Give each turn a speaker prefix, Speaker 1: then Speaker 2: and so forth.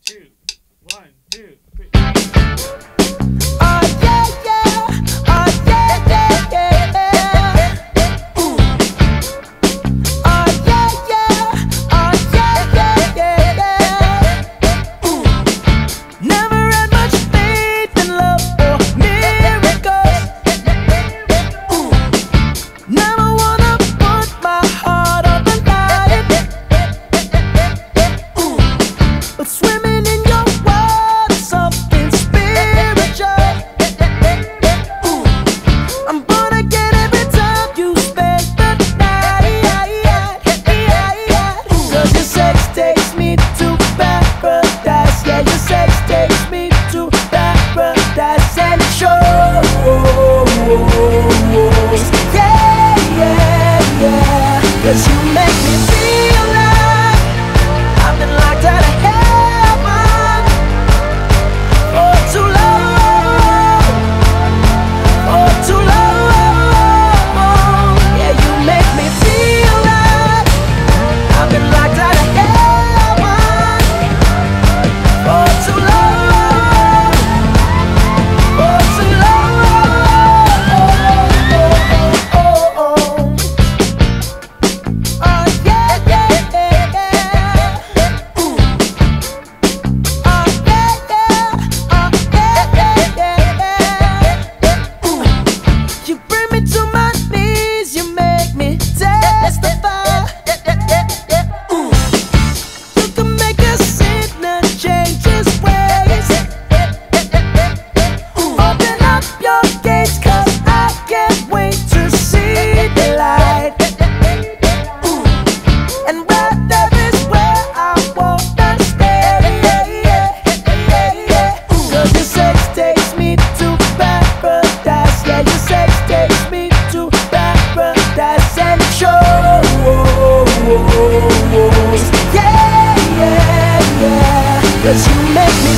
Speaker 1: two, 1, 2, 3.
Speaker 2: Oh yeah, yeah. Oh yeah, yeah, yeah. Ooh. Oh yeah, yeah. Oh yeah, yeah, yeah. Ooh. Never had much faith in love or miracles. Ooh. Never wanna put my heart on the line. Ooh. But swimming in your world is something spiritual. Ooh. I'm gonna get every time you spend the night. Cause your sex takes me to paradise. Yeah, your sex takes me to paradise. And it shows. Yeah, yeah, yeah. Cause you make me feel like I've been locked out of heaven for too long, for too long. Yeah, you make me feel like I've been locked out of heaven for too long, for too long. Oh yeah, yeah, yeah. Ooh. Oh yeah, yeah. Oh yeah, yeah, yeah. Ooh. You bring me to my knees, you make me testify. Ooh. You can make a sinner change his ways. Open up your gates, cause I can't wait to see the light. Ooh. And right there is where I wanna stay. Cause your sex takes me to paradise. Yeah, your sex takes me to paradise. And it shows. Yeah, yeah, yeah. Cause you make me